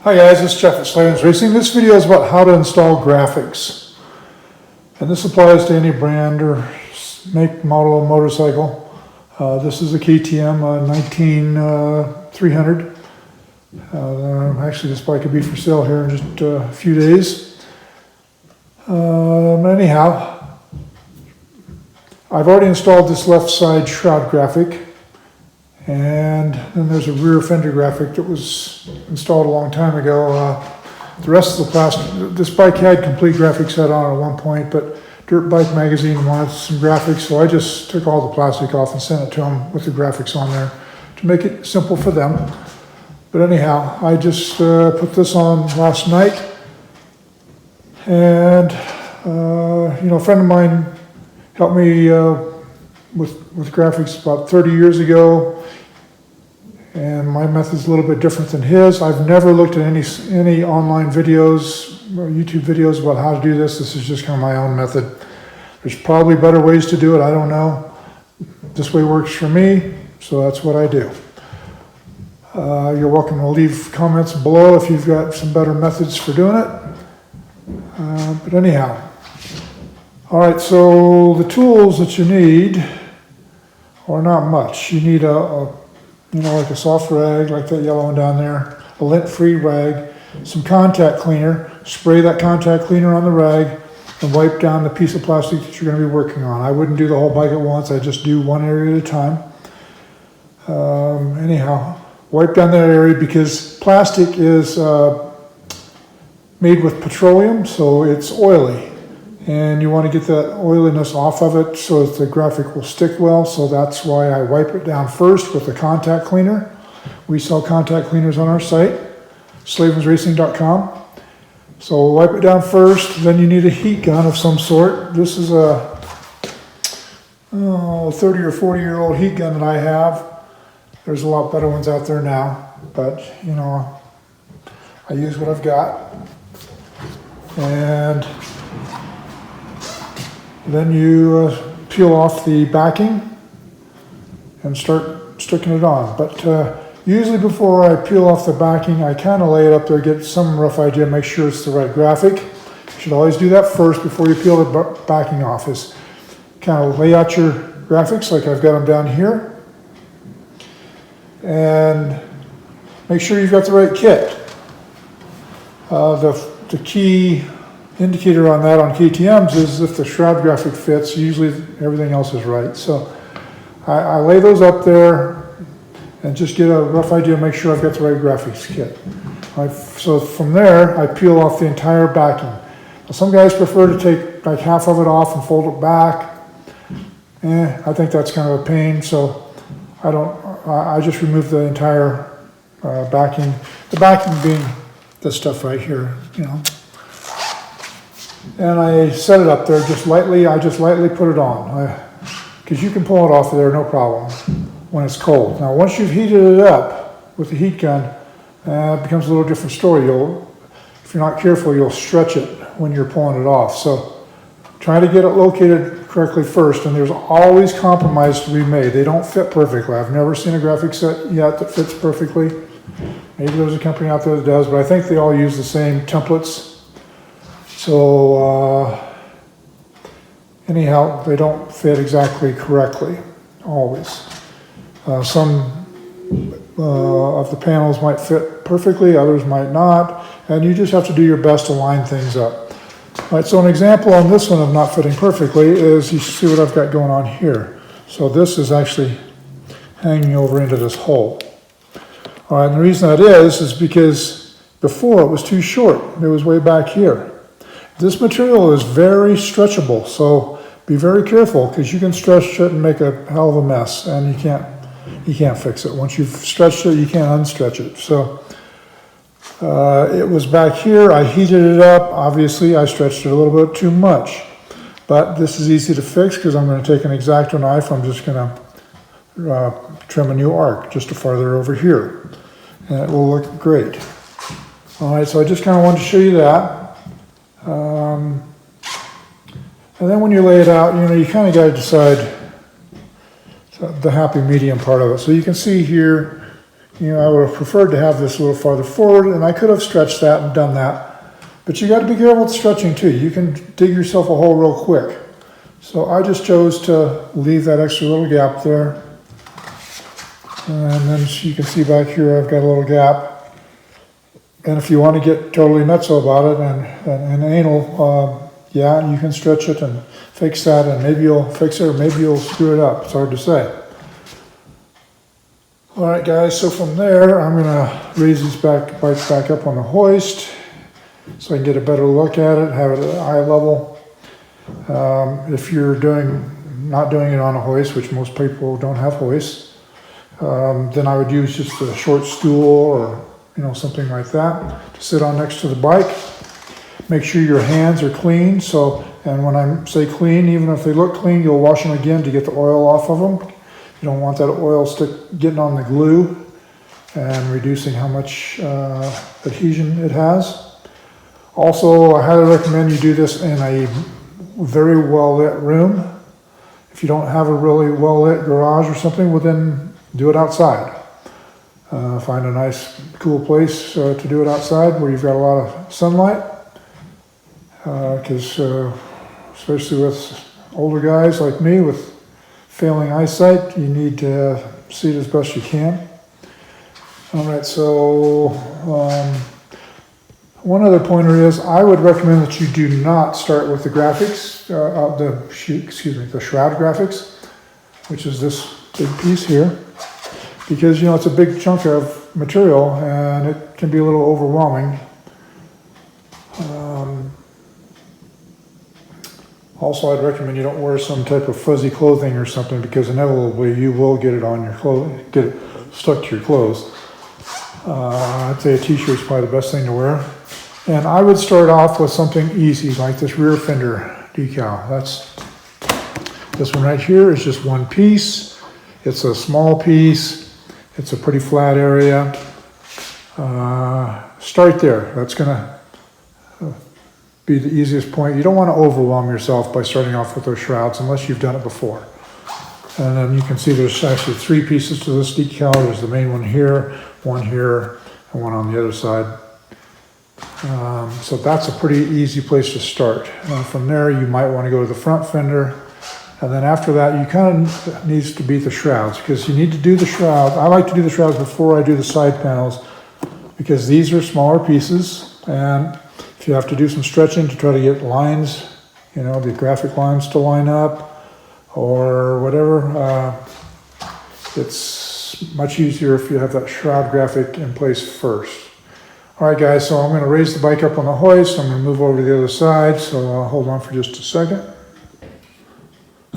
Hi guys, it's Jeff at Slavens Racing. This video is about how to install graphics. And this applies to any brand or make, model of motorcycle. This is a KTM 19300. Actually, this bike could be for sale here in just a few days. Anyhow, I've already installed this left side shroud graphic. And then there's a rear fender graphic that was installed a long time ago. The rest of the plastic, this bike had complete graphics set on at one point, but Dirt Bike Magazine wanted some graphics, so I just took all the plastic off and sent it to them with the graphics on there to make it simple for them. But anyhow, I just put this on last night, and a friend of mine helped me with graphics about 30 years ago, and my method's a little bit different than his. I've never looked at any online videos or YouTube videos about how to do this. This is just kind of my own method. There's probably better ways to do it, I don't know. This way works for me, so that's what I do. You're welcome to leave comments below if you've got some better methods for doing it. But anyhow, all right, so the tools that you need are not much. You need like a soft rag, like that yellow one down there, a lint-free rag, some contact cleaner. Spray that contact cleaner on the rag and wipe down the piece of plastic that you're going to be working on. I wouldn't do the whole bike at once. I just do one area at a time. Anyhow, wipe down that area because plastic is made with petroleum, so it's oily. And you want to get that oiliness off of it so that the graphic will stick well. So that's why I wipe it down first with the contact cleaner. We sell contact cleaners on our site, slavensracing.com. So wipe it down first. Then you need a heat gun of some sort. This is a 30 or 40-year-old heat gun that I have. There's a lot better ones out there now, but I use what I've got. And then you peel off the backing and start sticking it on. But usually before I peel off the backing, I kind of lay it up there, get some rough idea, make sure it's the right graphic. You should always do that first before you peel the backing off, is kind of lay out your graphics like I've got them down here. And make sure you've got the right kit. The key indicator on that on KTMs is if the shroud graphic fits, usually everything else is right. So I lay those up there and just get a rough idea, make sure I've got the right graphics kit. So from there, I peel off the entire backing. Now, some guys prefer to take like half of it off and fold it back. I think that's kind of a pain, so I just remove the entire backing. The backing being this stuff right here, And I set it up there just lightly. I just lightly put it on because you can pull it off of there, no problem, when it's cold. Now, once you've heated it up with the heat gun, it becomes a little different story. If you're not careful, you'll stretch it when you're pulling it off. So try to get it located correctly first, and there's always compromise to be made. They don't fit perfectly. I've never seen a graphic set yet that fits perfectly. Maybe there's a company out there that does, but I think they all use the same templates. So anyhow, they don't fit exactly correctly, always. Some of the panels might fit perfectly, others might not, and you just have to do your best to line things up. All right, so an example on this one of not fitting perfectly is you see what I've got going on here. So this is actually hanging over into this hole. All right, and the reason that is because before it was too short. It was way back here. This material is very stretchable, so be very careful because you can stretch it and make a hell of a mess, and you can't fix it. Once you've stretched it, you can't unstretch it. So it was back here. I heated it up. Obviously, I stretched it a little bit too much, but this is easy to fix because I'm going to take an X-Acto knife. I'm just going to trim a new arc just a farther over here, and it will look great. All right, so I just kind of wanted to show you that. And then when you lay it out, you kind of got to decide the happy medium part of it. So you can see here, I would have preferred to have this a little farther forward, and I could have stretched that and done that. But you got to be careful with stretching too. You can dig yourself a hole real quick. So I just chose to leave that extra little gap there. And then you can see back here I've got a little gap. And if you want to get totally nutso about it and anal, yeah, you can stretch it and fix that, and maybe you'll fix it or maybe you'll screw it up. It's hard to say. All right, guys, so from there, I'm going to raise these bikes back up on the hoist so I can get a better look at it, have it at eye level. If you're not doing it on a hoist, which most people don't have hoists, then I would use just a short stool or something like that to sit on next to the bike. Make sure your hands are clean. And when I say clean, even if they look clean, you'll wash them again to get the oil off of them. You don't want that oil getting on the glue and reducing how much adhesion it has. Also, I highly recommend you do this in a very well lit room. If you don't have a really well lit garage or something, well then do it outside. Find a nice cool place to do it outside where you've got a lot of sunlight. Because especially with older guys like me with failing eyesight, you need to see it as best you can. All right, so one other pointer is I would recommend that you do not start with the graphics, the shroud graphics, which is this big piece here, because it's a big chunk of material and it can be a little overwhelming. Also, I'd recommend you don't wear some type of fuzzy clothing or something, because inevitably you will get it on your clothes, get it stuck to your clothes. I'd say a t-shirt is probably the best thing to wear. And I would start off with something easy like this rear fender decal. This one right here is just one piece. It's a small piece. It's a pretty flat area. Start there. That's gonna be the easiest point. You don't want to overwhelm yourself by starting off with those shrouds unless you've done it before. And then you can see there's actually 3 pieces to this decal. There's the main one here, and one on the other side. So that's a pretty easy place to start. From there, you might want to go to the front fender. And then after that, you kind of needs to be the shrouds, because you need to do the shrouds. I like to do the shrouds before I do the side panels, because these are smaller pieces, and if you have to do some stretching to try to get lines, the graphic lines to line up or whatever, it's much easier if you have that shroud graphic in place first. All right, guys, so I'm going to raise the bike up on the hoist. I'm going to move over to the other side, so I'll hold on for just a second.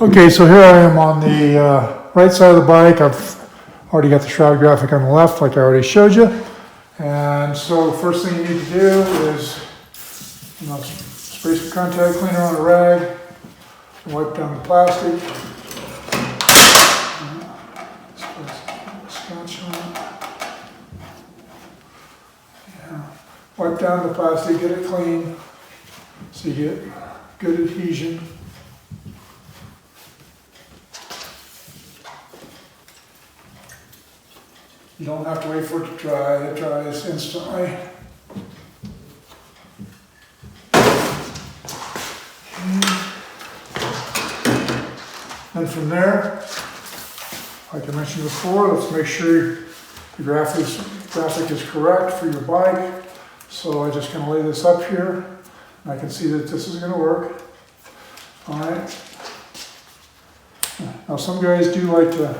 Okay, so here I am on the right side of the bike. I've already got the shroud graphic on the left, like I already showed you. And so first thing you need to do is spray some contact cleaner on a rag, wipe down the plastic. Scotch on it. Yeah. Wipe down the plastic, get it clean, so you get good adhesion. You don't have to wait for it to dry, it dries instantly. And from there, like I mentioned before, let's make sure the graphic is correct for your bike. So I just kind of lay this up here, and I can see that this is going to work. All right. Now some guys do like to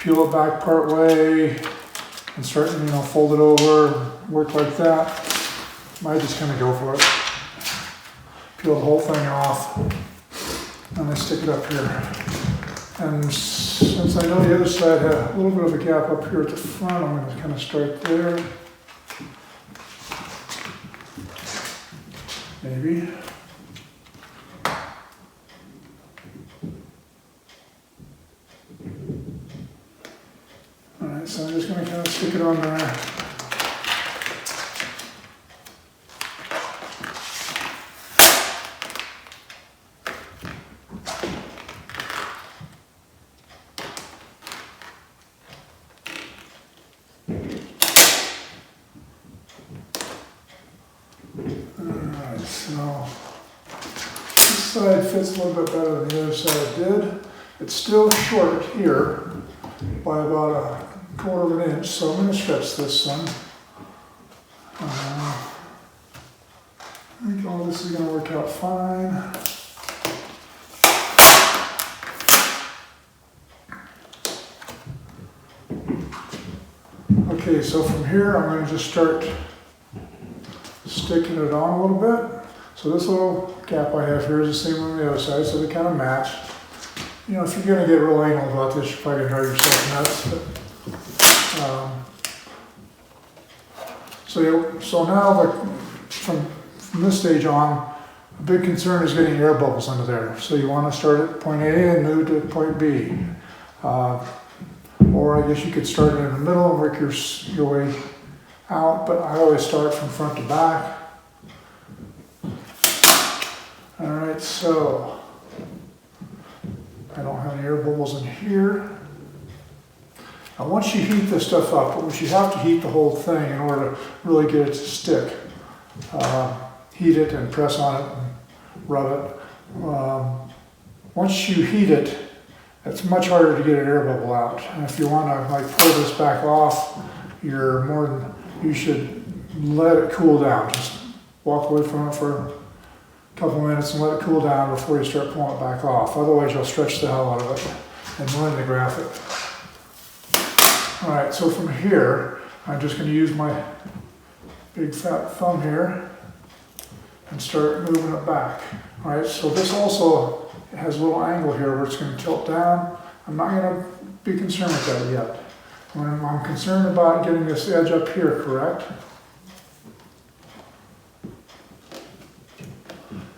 peel it back part way and start, fold it over, work like that. I just kind of go for it. Peel the whole thing off, and I stick it up here. And since I know the other side had a little bit of a gap up here at the front, I'm going to kind of start there. Maybe. All right, so I'm just going to kind of stick it on there. so this side fits a little bit better than the other side did. It's still short here by about 1/4 of an inch, so I'm going to stretch this some. I think all this is going to work out fine. Okay, so from here I'm going to just start sticking it on a little bit. So this little gap I have here is the same on the other side, so they kind of match. You know, if you're going to get real anal about this, you're probably going to drive yourself nuts. So now, from this stage on, a big concern is getting air bubbles under there. So you want to start at point A and move to point B. Or I guess you could start in the middle and work your way out, but I always start from front to back. All right, so I don't have any air bubbles in here. Now once you heat this stuff up, which you have to heat the whole thing in order to really get it to stick, heat it and press on it and rub it. Once you heat it, it's much harder to get an air bubble out. And if you want to like pull this back off, you should let it cool down. Just walk away from it for a couple minutes and let it cool down before you start pulling it back off. Otherwise you'll stretch the hell out of it and ruin the graphic. All right, so from here, I'm just going to use my big fat thumb here and start moving it back. All right, so this also has a little angle here where it's going to tilt down. I'm not going to be concerned with that yet. I'm concerned about getting this edge up here correct.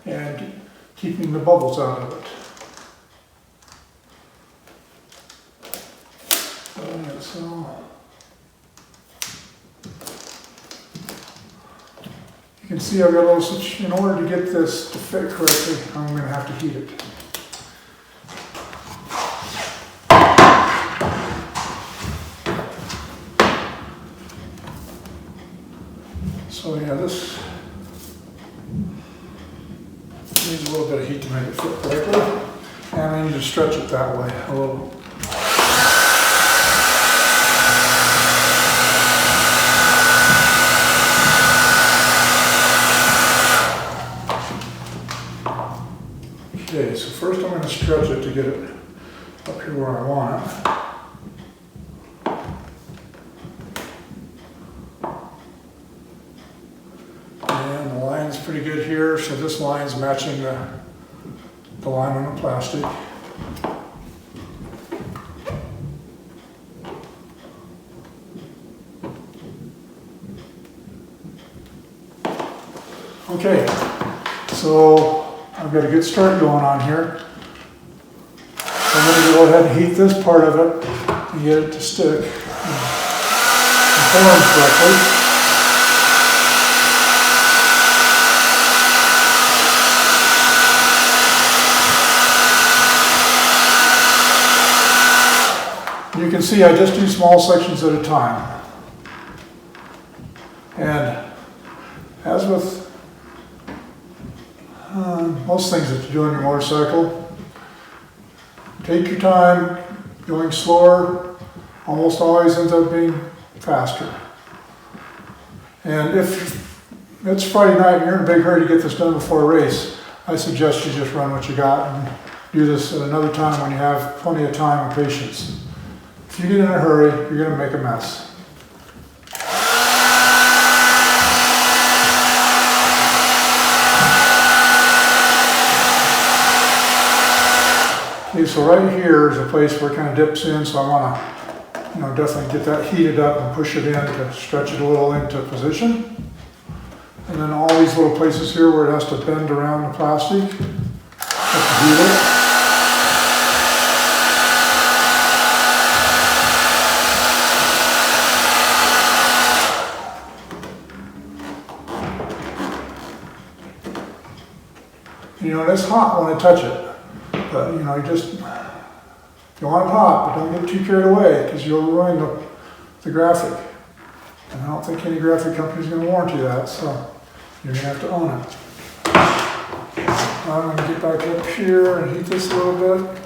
And keeping the bubbles out of it. Alright, so you can see I've got a little switch. In order to get this to fit correctly, I'm going to have to heat it. So yeah, this needs a little bit of heat to make it fit correctly. And I need to stretch it that way a little. Okay, so first I'm going to stretch it to get it up here where I want it. And the line's pretty good here, so this line's matching the line on the plastic. Okay, so I've got a good start going on here. I'm going to go ahead and heat this part of it and get it to stick and form correctly. You can see I just do small sections at a time. And as with most things that you do on your motorcycle, take your time. Going slower almost always ends up being faster. And if it's Friday night and you're in a big hurry to get this done before a race, I suggest you just run what you got and do this at another time when you have plenty of time and patience. If you get in a hurry, you're going to make a mess. Okay, so right here is a place where it kind of dips in, so I want to, definitely get that heated up and push it in to stretch it a little into position. And then all these little places here where it has to bend around the plastic, have to heat it. It's hot when I touch it, but you want it hot, but don't get too carried away because you'll ruin the graphic. And I don't think any graphic company is going to warranty that, so you're going to have to own it. I'm going to get back up here and heat this a little bit.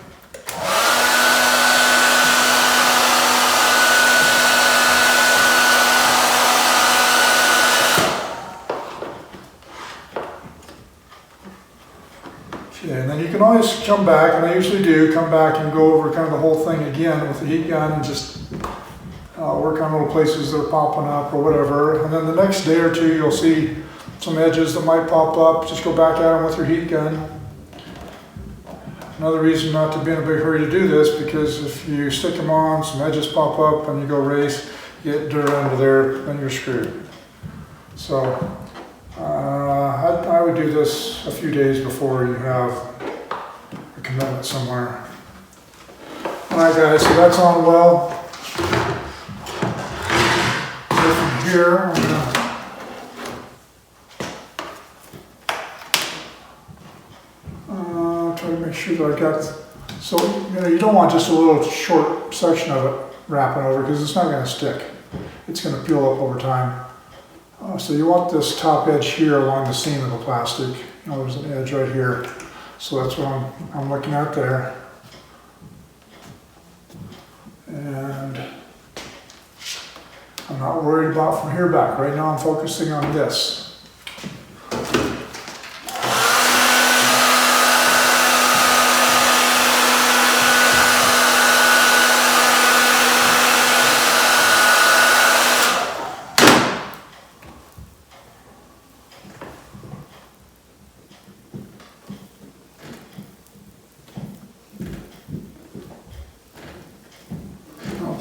Okay, and then you can always come back, and I usually do, come back and go over kind of the whole thing again with the heat gun and just work on little places that are popping up or whatever. And then the next day or two, you'll see some edges that might pop up. Just go back at them with your heat gun. Another reason not to be in a big hurry to do this, because if you stick them on, some edges pop up and you go race, you get dirt under there, then you're screwed. So I would do this a few days before you have a commitment somewhere. All right, guys, so that's on well. So from here, I'm gonna try to make sure that I got, so you don't want just a little short section of it wrapping over, because it's not going to stick. It's going to peel up over time. So you want this top edge here along the seam of the plastic. You know, there's an edge right here. So that's what I'm looking at there. And I'm not worried about from here back. Right now I'm focusing on this.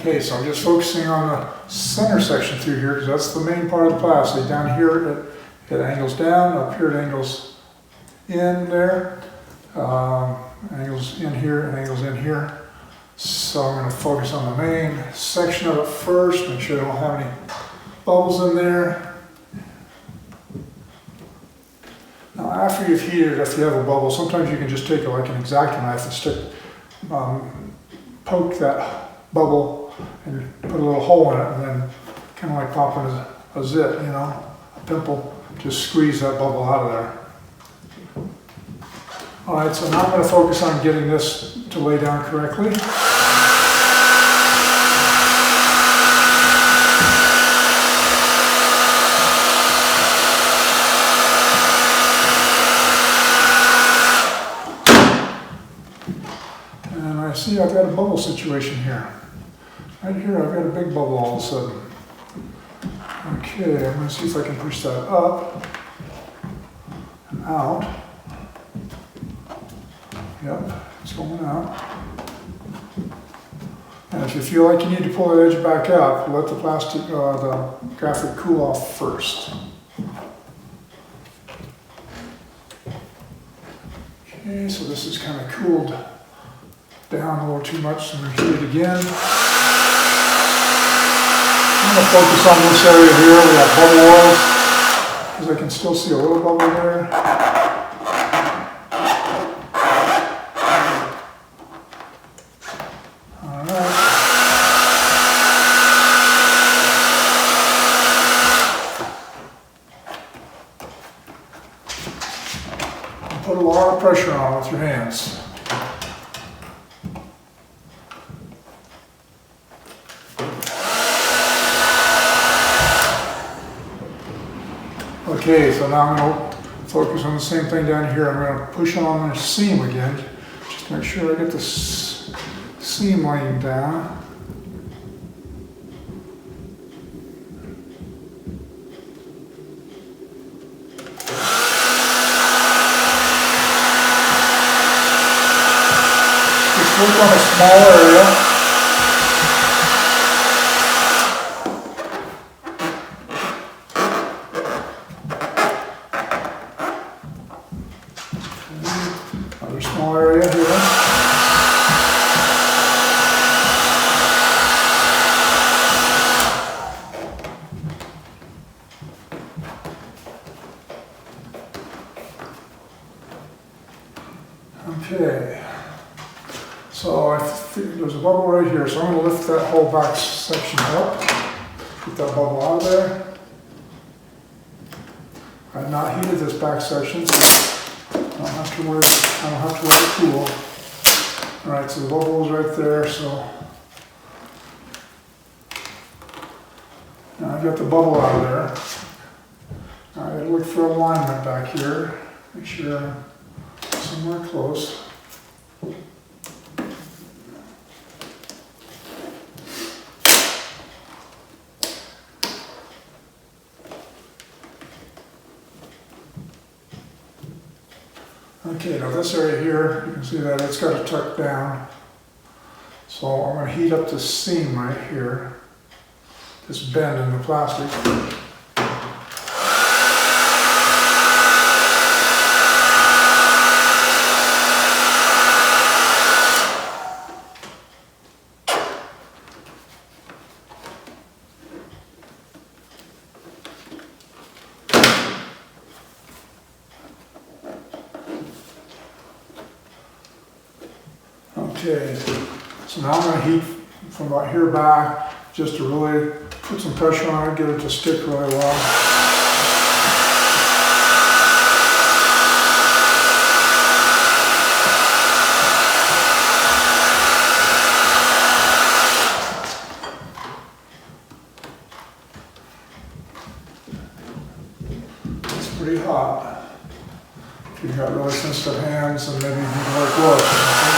Okay, so I'm just focusing on the center section through here, because that's the main part of the plastic. Down here it angles down, up here it angles in there, angles in here, and angles in here. So I'm going to focus on the main section of it first, make sure I don't have any bubbles in there. Now after you've heated it, if you have a bubble, sometimes you can just take like an X-Acto knife and stick, poke that bubble and put a little hole in it, and then kind of like popping a zit, you know, a pimple, just squeeze that bubble out of there. All right, so now I'm going to focus on getting this to lay down correctly. And I see I've got a bubble situation here. Right here, I've got a big bubble all of a sudden. Okay, I'm going to see if I can push that up and out. Yep, it's going out. And if you feel like you need to pull the edge back up, let the plastic, the graphic cool off first. Okay, so this is kind of cooled down a little too much, so I'm going to heat it again. I'm going to focus on this area here where that bubble was, because I can still see a little bubble there. Alright. Put a lot of pressure on with your hands. Okay, so now I'm going to focus on the same thing down here. I'm going to push on the seam again, just to make sure I get the seam laying down. Just work on a small area. Another small area here. Okay, so I think there's a bubble right here, so I'm going to lift that whole back section up, get that bubble out of there. I've not heated this back section, so I don't have to wear it cool. Alright, so the bubble is right there, so now I've got the bubble out of there. I gotta look for alignment back here. Make sure I'm somewhere close. Okay, now this area here, you can see that it's got to tuck down. So I'm going to heat up this seam right here, this bend in the plastic. Okay, so now I'm going to heat from about here back just to really put some pressure on it, get it to stick really well. It's pretty hot. If you've got really sensitive hands, then maybe you need to wear gloves or something.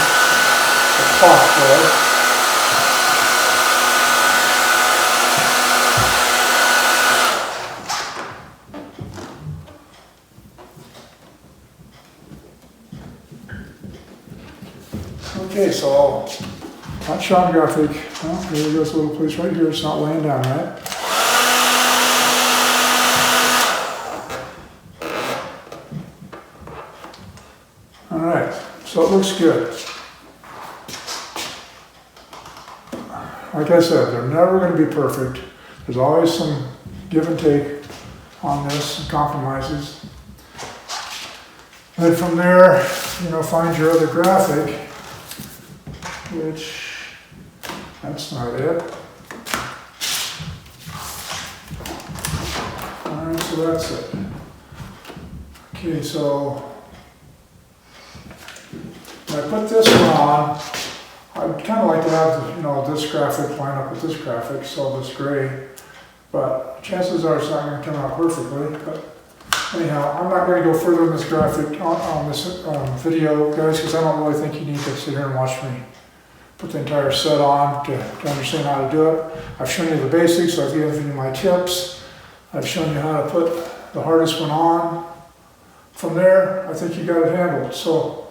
Okay, so that shroud graphic, well, here goes a little place right here, it's not laying down right. Alright, so it looks good. Like I said, they're never going to be perfect. There's always some give and take on this, and compromises. And then from there, you know, find your other graphic, which, that's not it. Alright, so that's it. Okay, so when I put this one on, I'd kind of like to have, you know, this graphic line up with this graphic, so this gray, but chances are it's not going to come out perfectly. But anyhow, I'm not going to go further in this graphic on this video, guys, because I don't really think you need to sit here and watch me put the entire set on to understand how to do it. I've shown you the basics, I've given you my tips, I've shown you how to put the hardest one on. From there, I think you got it handled. So,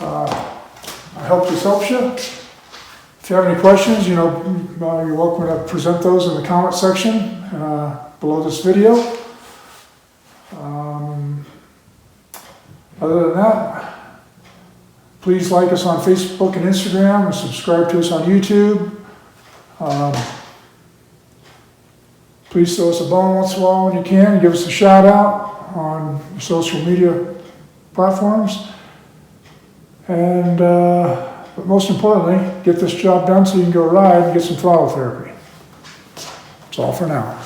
I hope this helps you. If you have any questions, you know, you're welcome to present those in the comment section below this video. Other than that, please like us on Facebook and Instagram and subscribe to us on YouTube. Please throw us a bone once in a while when you can. Give us a shout out on your social media platforms. And but most importantly, get this job done so you can go ride and get some throttle therapy. That's all for now.